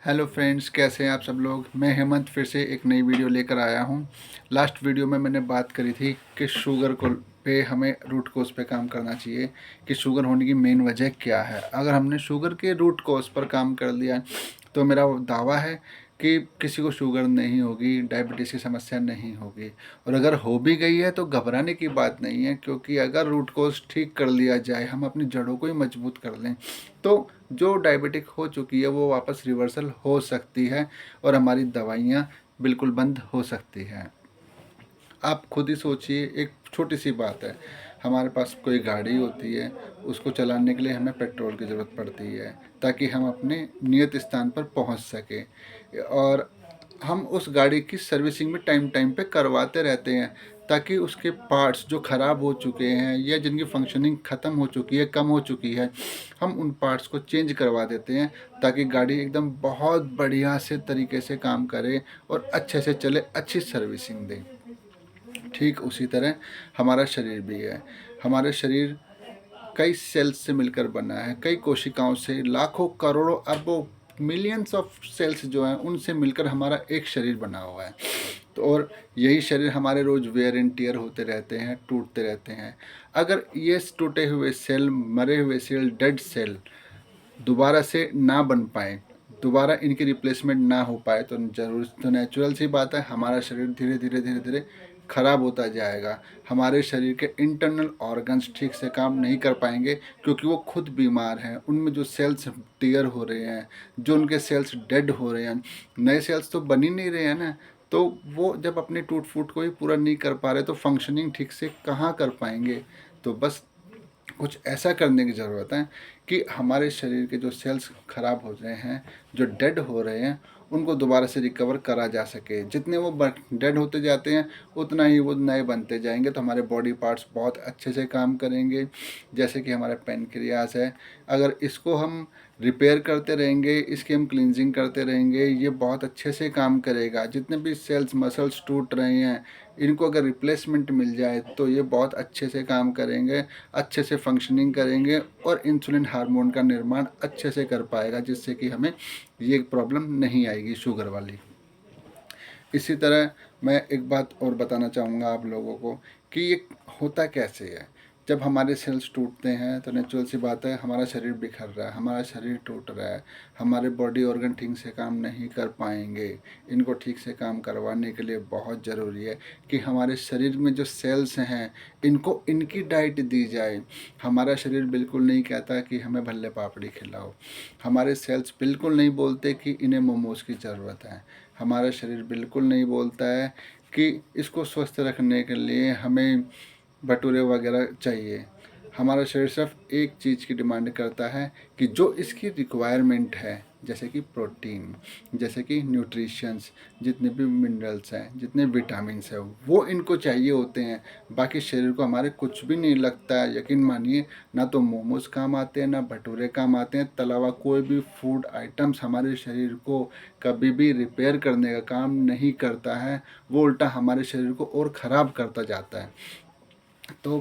Hello friends, कैसे हैं आप सब लोग। मैं हेमंत फिर से एक नई वीडियो लेकर आया हूं। लास्ट वीडियो में मैंने बात करी थी कि शुगर को पे हमें रूट कोज पे काम करना चाहिए कि शुगर होने की मेन वजह क्या है। अगर हमने शुगर के रूट कोज पर काम कर लिया तो मेरा दावा है कि किसी को शुगर नहीं होगी, डायबिटीज़ की समस्या नहीं होगी। और अगर हो भी गई है तो घबराने की बात नहीं है, क्योंकि अगर रूट कोज ठीक कर लिया जाए, हम अपनी जड़ों को ही मजबूत कर लें, तो जो डायबिटिक हो चुकी है वो वापस रिवर्सल हो सकती है और हमारी दवाइयाँ बिल्कुल बंद हो सकती हैं। आप खुद ही सोचिए, एक छोटी सी बात है, हमारे पास कोई गाड़ी होती है, उसको चलाने के लिए हमें पेट्रोल की ज़रूरत पड़ती है ताकि हम अपने नियत स्थान पर पहुंच सकें। और हम उस गाड़ी की सर्विसिंग भी टाइम टाइम पे करवाते रहते हैं ताकि उसके पार्ट्स जो ख़राब हो चुके हैं या जिनकी फंक्शनिंग ख़त्म हो चुकी है, कम हो चुकी है, हम उन पार्ट्स को चेंज करवा देते हैं ताकि गाड़ी एकदम बहुत बढ़िया से तरीके से काम करे और अच्छे से चले, अच्छी सर्विसिंग दे। ठीक उसी तरह हमारा शरीर भी है। हमारे शरीर कई सेल्स से मिलकर बना है, कई कोशिकाओं से, लाखों करोड़ों अरबों मिलियंस ऑफ सेल्स जो हैं उनसे मिलकर हमारा एक शरीर बना हुआ है। तो और यही शरीर हमारे रोज़ वेयर एंड टीयर होते रहते हैं, टूटते रहते हैं। अगर ये टूटे हुए सेल, मरे हुए सेल, डेड सेल दोबारा से ना बन पाए, दोबारा इनकी रिप्लेसमेंट ना हो पाए, तो जरूर तो नेचुरल सी बात है, हमारा शरीर धीरे धीरे धीरे धीरे खराब होता जाएगा। हमारे शरीर के इंटरनल ऑर्गन्स ठीक से काम नहीं कर पाएंगे क्योंकि वो खुद बीमार हैं। उनमें जो सेल्स टीयर हो रहे हैं, जो उनके सेल्स डेड हो रहे हैं, नए सेल्स तो बन ही नहीं रहे हैं ना, तो वो जब अपने टूट फूट को ही पूरा नहीं कर पा रहे तो फंक्शनिंग ठीक से कहाँ कर पाएंगे। तो बस कुछ ऐसा करने की ज़रूरत है कि हमारे शरीर के जो सेल्स खराब हो रहे हैं, जो डेड हो रहे हैं, उनको दोबारा से रिकवर करा जा सके। जितने वो डेड होते जाते हैं उतना ही वो नए बनते जाएंगे, तो हमारे बॉडी पार्ट्स बहुत अच्छे से काम करेंगे। जैसे कि हमारा पेनक्रियास है, अगर इसको हम रिपेयर करते रहेंगे, इसकी हम क्लींजिंग करते रहेंगे, ये बहुत अच्छे से काम करेगा। जितने भी सेल्स, मसल्स टूट रहे हैं, इनको अगर रिप्लेसमेंट मिल जाए तो ये बहुत अच्छे से काम करेंगे, अच्छे से फंक्शनिंग करेंगे और इंसुलिन हार्मोन का निर्माण अच्छे से कर पाएगा, जिससे कि हमें ये प्रॉब्लम नहीं आएगी शुगर वाली। इसी तरह मैं एक बात और बताना चाहूँगा आप लोगों को कि ये होता कैसे है। जब हमारे सेल्स टूटते हैं तो नेचुरल सी बात है, हमारा शरीर बिखर रहा है, हमारा शरीर टूट रहा है, हमारे बॉडी ऑर्गन ठीक से काम नहीं कर पाएंगे। इनको ठीक से काम करवाने के लिए बहुत ज़रूरी है कि हमारे शरीर में जो सेल्स हैं इनको इनकी डाइट दी जाए। हमारा शरीर बिल्कुल नहीं कहता कि हमें भल्ले पापड़ी खिलाओ, हमारे सेल्स बिल्कुल नहीं बोलते कि इन्हें मोमोज़ की ज़रूरत है, हमारा शरीर बिल्कुल नहीं बोलता है कि इसको स्वस्थ रखने के लिए हमें भटूरे वगैरह चाहिए। हमारा शरीर सिर्फ एक चीज़ की डिमांड करता है कि जो इसकी रिक्वायरमेंट है, जैसे कि प्रोटीन, जैसे कि न्यूट्रिशंस, जितने भी मिनरल्स हैं, जितने विटामिन्स हैं, वो इनको चाहिए होते हैं। बाकी शरीर को हमारे कुछ भी नहीं लगता है, यकीन मानिए। ना तो मोमोज काम आते हैं, ना भटूरे काम आते हैं, तला हुआ कोई भी फूड आइटम्स हमारे शरीर को कभी भी रिपेयर करने का काम नहीं करता है, वो उल्टा हमारे शरीर को और ख़राब करता जाता है। तो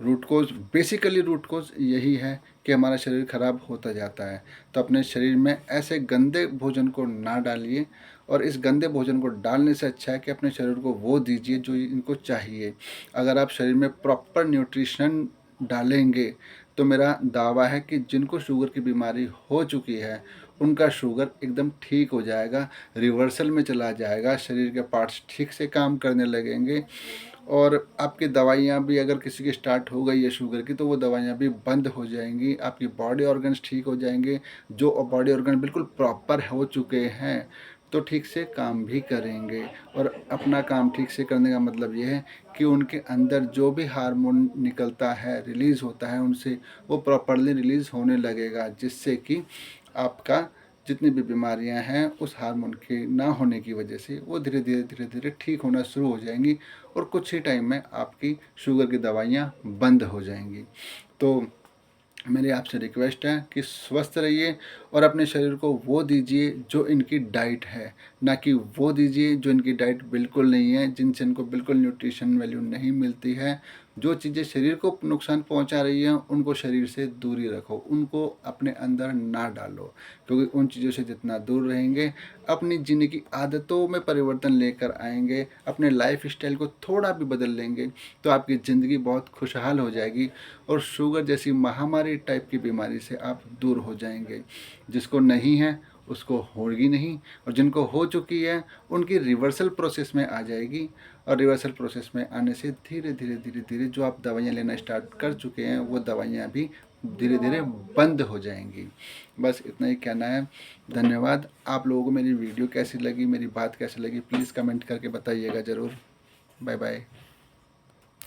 root cause, basically root cause यही है कि हमारा शरीर खराब होता जाता है। तो अपने शरीर में ऐसे गंदे भोजन को ना डालिए, और इस गंदे भोजन को डालने से अच्छा है कि अपने शरीर को वो दीजिए जो इनको चाहिए। अगर आप शरीर में प्रॉपर न्यूट्रिशन डालेंगे तो मेरा दावा है कि जिनको शुगर की बीमारी हो चुकी है उनका शुगर एकदम ठीक हो जाएगा, रिवर्सल में चला जाएगा, शरीर के पार्ट्स ठीक से काम करने लगेंगे। और आपकी दवाइयाँ भी, अगर किसी की स्टार्ट हो गई है शुगर की, तो वो दवाइयाँ भी बंद हो जाएंगी, आपकी बॉडी ऑर्गन्स ठीक हो जाएंगे। जो बॉडी ऑर्गन बिल्कुल प्रॉपर हो चुके हैं तो ठीक से काम भी करेंगे। और अपना काम ठीक से करने का मतलब ये है कि उनके अंदर जो भी हार्मोन निकलता है, रिलीज़ होता है उनसे, वो प्रॉपरली रिलीज़ होने लगेगा, जिससे कि आपका जितनी भी बीमारियां हैं उस हार्मोन के ना होने की वजह से वो धीरे धीरे धीरे धीरे ठीक होना शुरू हो जाएंगी, और कुछ ही टाइम में आपकी शुगर की दवाइयाँ बंद हो जाएंगी। तो मेरी आपसे रिक्वेस्ट है कि स्वस्थ रहिए और अपने शरीर को वो दीजिए जो इनकी डाइट है, ना कि वो दीजिए जो इनकी डाइट बिल्कुल नहीं है, जिनसे इनको बिल्कुल न्यूट्रिशन वैल्यू नहीं मिलती है। जो चीज़ें शरीर को नुकसान पहुंचा रही हैं उनको शरीर से दूरी रखो, उनको अपने अंदर ना डालो, क्योंकि उन चीज़ों से जितना दूर रहेंगे अपनी जीने की आदतों में परिवर्तन लेकर आएंगे, अपने लाइफ स्टाइल को थोड़ा भी बदल लेंगे तो आपकी ज़िंदगी बहुत खुशहाल हो जाएगी और शुगर जैसी महामारी टाइप की बीमारी से आप दूर हो जाएंगे। जिसको नहीं है उसको होगी नहीं, और जिनको हो चुकी है उनकी रिवर्सल प्रोसेस में आ जाएगी, और रिवर्सल प्रोसेस में आने से धीरे धीरे धीरे धीरे जो आप दवाइयाँ लेना स्टार्ट कर चुके हैं वो दवाइयाँ भी धीरे धीरे बंद हो जाएंगी। बस इतना ही कहना है। धन्यवाद। आप लोगों को मेरी वीडियो कैसी लगी, मेरी बात कैसी लगी, प्लीज़ कमेंट करके बताइएगा ज़रूर। Bye bye.